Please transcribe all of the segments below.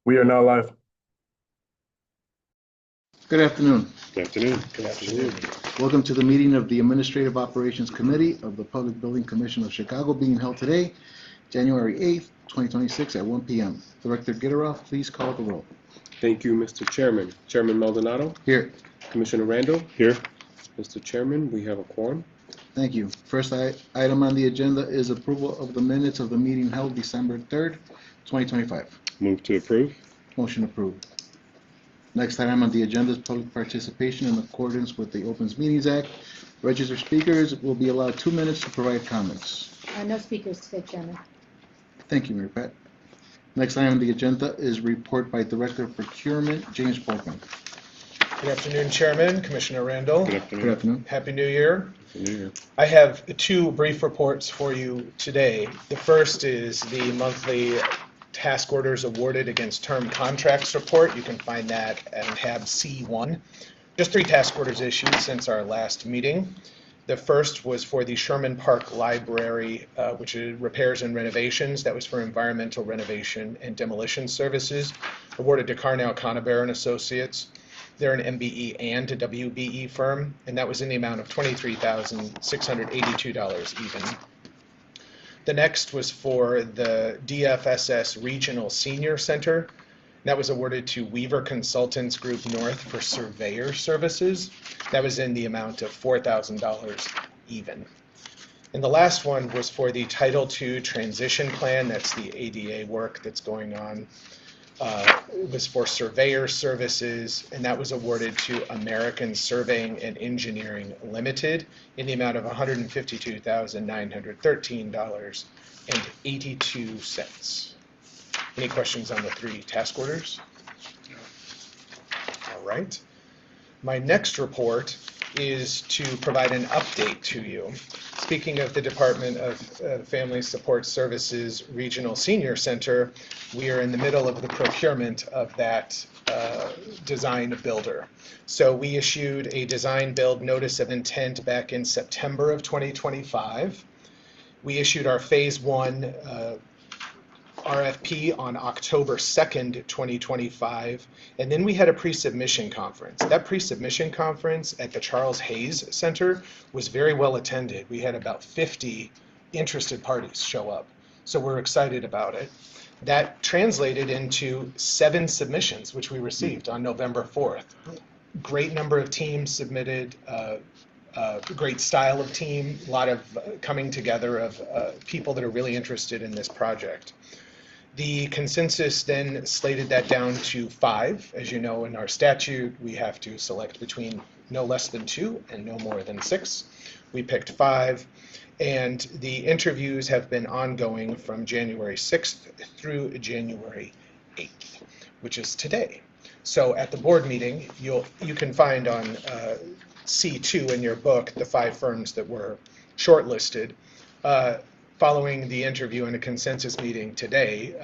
We are now live. Good afternoon. Good afternoon. Good afternoon. Welcome to the meeting of the Administrative Operations Committee of the Public Building Commission of Chicago being held today, January 8th, 2026 at 1 p.m. Director Gitteroff, please call the roll. Thank you, Mr. Chairman. Chairman Maldonado? Here. Commissioner Randall? Here. Mr. Chairman, we have a quorum. Thank you. First item on the agenda is approval of the minutes of the meeting held December 3rd, 2025. Move to approve. Motion approved. Next item on the agenda is public participation in accordance with the Open Meetings Act. Registered speakers will be allowed 2 minutes to provide comments. No speakers today, Chairman. Thank you, Mayor Pat. Next item on the agenda is report by Director of Procurement, James Bolton. Good afternoon, Chairman, Commissioner Randall. Good afternoon. Good afternoon. Happy New Year. Happy New Year. I have 2 brief reports for you today. The first is the monthly task orders awarded against term contracts report. You can find that at tab C1. Just 3 task orders issued since our last meeting. The first was for the Sherman Park Library, which is repairs and renovations. That was for environmental renovation and demolition services, awarded to Carnell, Conover and Associates. They're an MBE and a WBE firm, and that was in the amount of $23,682 even. The next was for the DFSS Regional Senior Center. That was awarded to Weaver Consultants Group North for surveyor services. That was in the amount of $4,000 even. And the last one was for the Title II transition plan. That's the ADA work that's going on. It was for surveyor services, and that was awarded to American Surveying and Engineering Limited in the amount of $152,913.82. Any questions on the 3 task orders? All right. My next report is to provide an update to you. Speaking of the Department of Family Support Services Regional Senior Center, we are in the middle of the procurement of that design builder. So we issued a design build notice of intent back in September of 2025. We issued our phase 1 RFP on October 2nd, 2025, and then we had a pre-submission conference. That pre-submission conference at the Charles Hayes Center was very well attended. We had about 50 interested parties show up, so we're excited about it. That translated into 7 submissions, which we received on November 4th. Great number of teams submitted, great style of team, a lot of coming together of people that are really interested in this project. The consensus then slated that down to 5. As you know, in our statute, we have to select between no less than 2 and no more than 6. We picked 5, and the interviews have been ongoing from January 6th through January 8th, which is today. So at the board meeting, you can find on C2 in your book the 5 firms that were shortlisted. Following the interview and a consensus meeting today,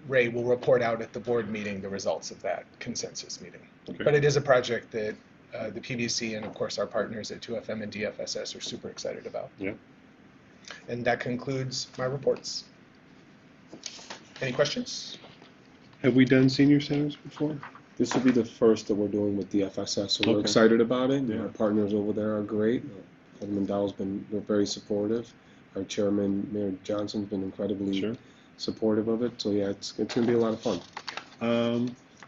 Ray will report out at the board meeting the results of that consensus meeting. Okay. But it is a project that the PBC and, of course, our partners at 2FM and DFSS are super excited about. Yeah. And that concludes my reports. Any questions? Have we done senior centers before? This will be the first that we're doing with DFSS, so we're Okay. excited about it. Yeah. Our partners over there are great. Alderman Dowell's been very supportive. Our chairman, Mayor Johnson's been incredibly Sure. supportive of it. So yeah, it's going to be a lot of fun.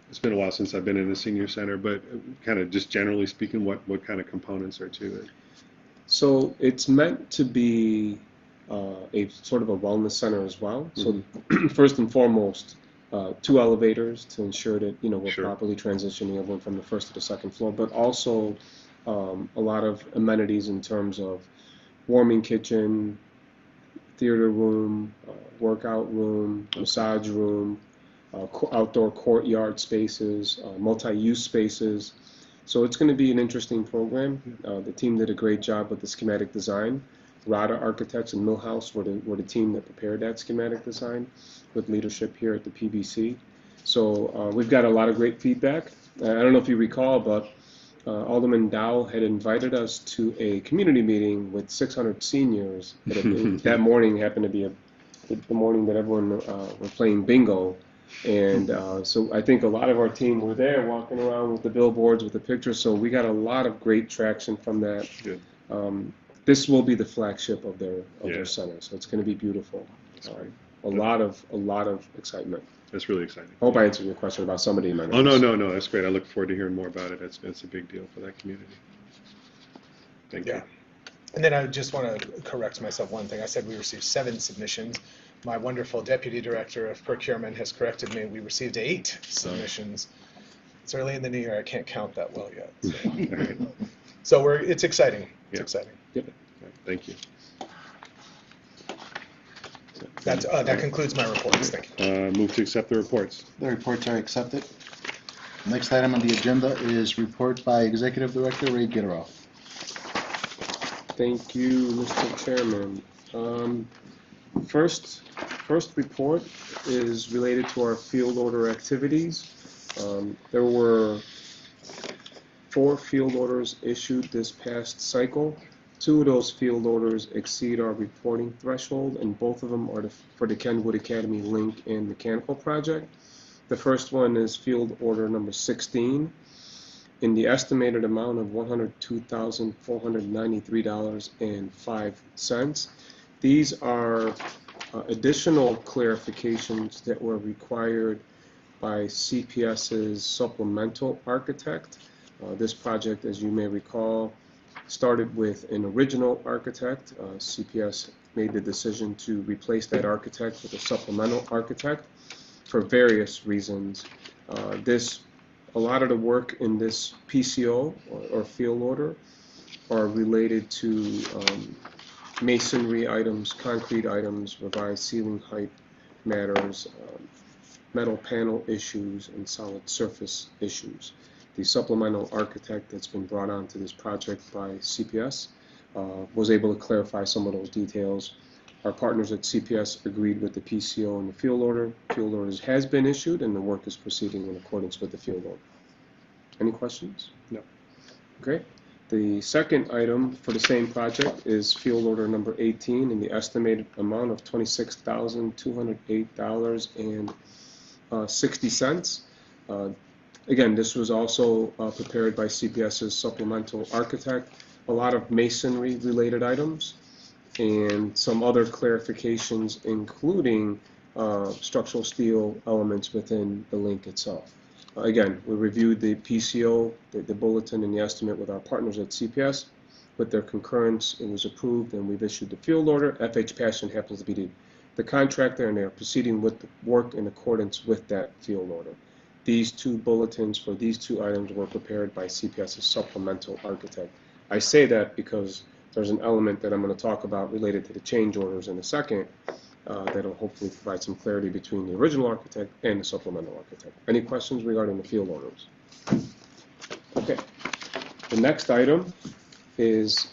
It's been a while since I've been in a senior center, but kind of just generally speaking, what kind of components are to it? So it's meant to be a sort of a wellness center as well. So first and foremost, 2 elevators to ensure that we're Sure. properly transitioning everyone from the first to the second floor, but also a lot of amenities in terms of warming kitchen, theater room, workout room, massage room, outdoor courtyard spaces, multi-use spaces. So it's going to be an interesting program. The team did a great job with the schematic design. Rada Architects and Millhouse were the team that prepared that schematic design with leadership here at the PBC. So we've got a lot of great feedback. I don't know if you recall, but Alderman Dow had invited us to a community meeting with 600 seniors. That morning happened to be the morning that everyone were playing bingo. And so I think a lot of our team were there walking around with the billboards, with the pictures, so we got a lot of great traction from that. Good. This will be the flagship of their Yeah. center, so it's going to be beautiful. That's great. A lot of excitement. That's really exciting. I hope I answered your question about some of the amenities. Oh, no, that's great. I look forward to hearing more about it. It's a big deal for that community. Thank Yeah. you. And then I just want to correct myself one thing. I said we received 7 submissions. My wonderful deputy director of procurement has corrected me. We received 8 submissions. It's early in the new year. I can't count that well yet. So, All right. so it's exciting. It's Yeah. exciting. Yep. Thank you. That concludes my reports. Thank you. Move to accept the reports. The reports are accepted. Next item on the agenda is report by Executive Director Ray Gitteroff. Thank you, Mr. Chairman. First report is related to our field order activities. There were 4 field orders issued this past cycle. 2 of those field orders exceed our reporting threshold, and both of them are for the Kenwood Academy link and mechanical project. The first one is field order number 16 in the estimated amount of $102,493.05. These are additional clarifications that were required by CPS's supplemental architect. This project, as you may recall, started with an original architect. CPS made the decision to replace that architect with a supplemental architect for various reasons. A lot of the work in this PCO or field order are related to masonry items, concrete items, revised ceiling height matters, metal panel issues, and solid surface issues. The supplemental architect that's been brought onto this project by CPS was able to clarify some of those details. Our partners at CPS agreed with the PCO and the field order. Field orders has been issued and the work is proceeding in accordance with the field order. Any questions? No. Okay. The second item for the same project is field order number 18 in the estimated amount of $26,208.60. Again, this was also prepared by CPS's supplemental architect. A lot of masonry related items and some other clarifications, including structural steel elements within the link itself. Again, we reviewed the PCO, the bulletin, and the estimate with our partners at CPS. With their concurrence, it was approved, and we've issued the field order. FH Passion happens to be the contractor, and they are proceeding with the work in accordance with that field order. These 2 bulletins for these 2 items were prepared by CPS's supplemental architect. I say that because there's an element that I'm going to talk about related to the change orders in a second that'll hopefully provide some clarity between the original architect and the supplemental architect. Any questions regarding the field orders? Okay. The next item is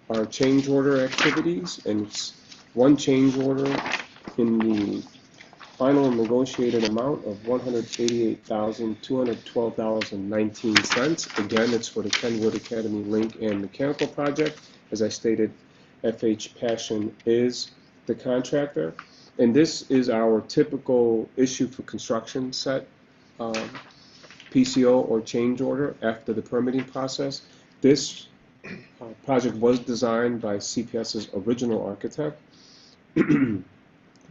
our change order activities, and it's one change order in the final negotiated amount of $188,212.19. Again, it's for the Kenwood Academy link and mechanical project. As I stated, FH Passion is the contractor, and this is our typical issue for construction set PCO or change order after the permitting process. This project was designed by CPS's original architect.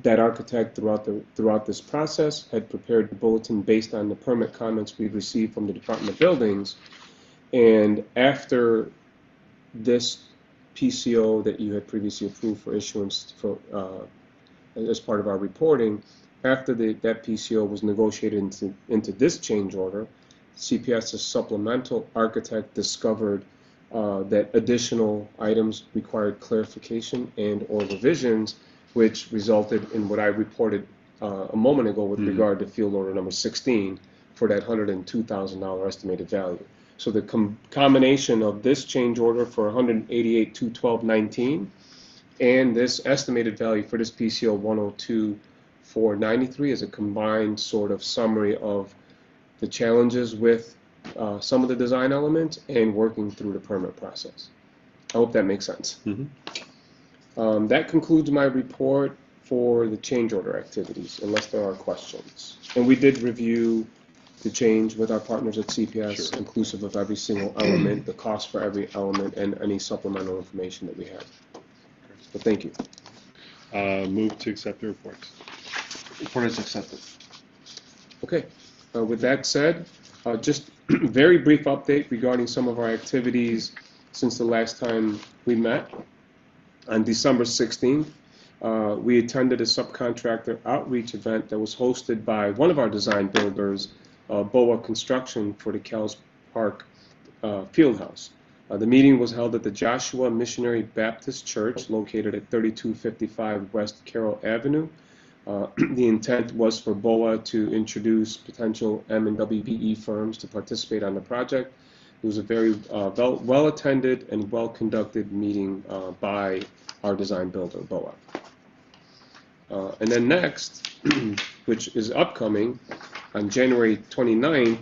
That architect throughout this process had prepared the bulletin based on the permit comments we received from the Department of Buildings, and after this PCO that you had previously approved for issuance for as part of our reporting, after that PCO was negotiated into this change order, CPS's supplemental architect discovered that additional items required clarification and or revisions, which resulted in what I reported a moment ago with regard to field order number 16 for that $102,000 estimated value. So the combination of this change order for $188,212.19 and this estimated value for this PCO $102,493 is a combined sort of summary of the challenges with some of the design elements and working through the permit process. I hope that makes sense. Mm-hmm. That concludes my report for the change order activities, unless there are questions. And we did review the change with our partners at CPS, Sure. inclusive of every single element, the cost for every element, and any supplemental information that we have. So thank you. Move to accept the reports. Report is accepted. Okay. With that said, just very brief update regarding some of our activities since the last time we met. On December 16th, we attended a subcontractor outreach event that was hosted by one of our design builders, BOA Construction, for the Kells Park Fieldhouse. The meeting was held at the Joshua Missionary Baptist Church, located at 3255 West Carroll Avenue. The intent was for BOA to introduce potential M&WBE firms to participate on the project. It was a very well-attended and well-conducted meeting by our design builder, BOA. And then next, which is upcoming, on January 29th,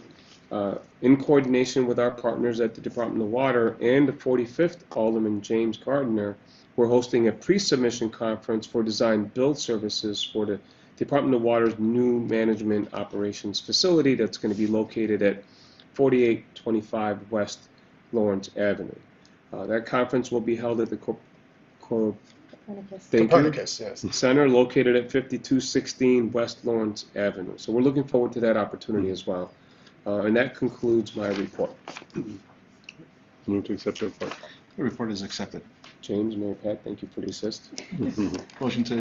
in coordination with our partners at the Department of Water and the 45th Alderman James Gardner, we're hosting a pre-submission conference for design build services for the Department of Water's new management operations facility that's going to be located at 4825 West Lawrence Avenue. That conference will be held at the Copernicus, yes. Center, located at 5216 West Lawrence Avenue. So we're looking forward to that opportunity as well. And that concludes my report. Move to accept the report. The report is accepted. James, Mary Pat, thank you for the assist. Motion to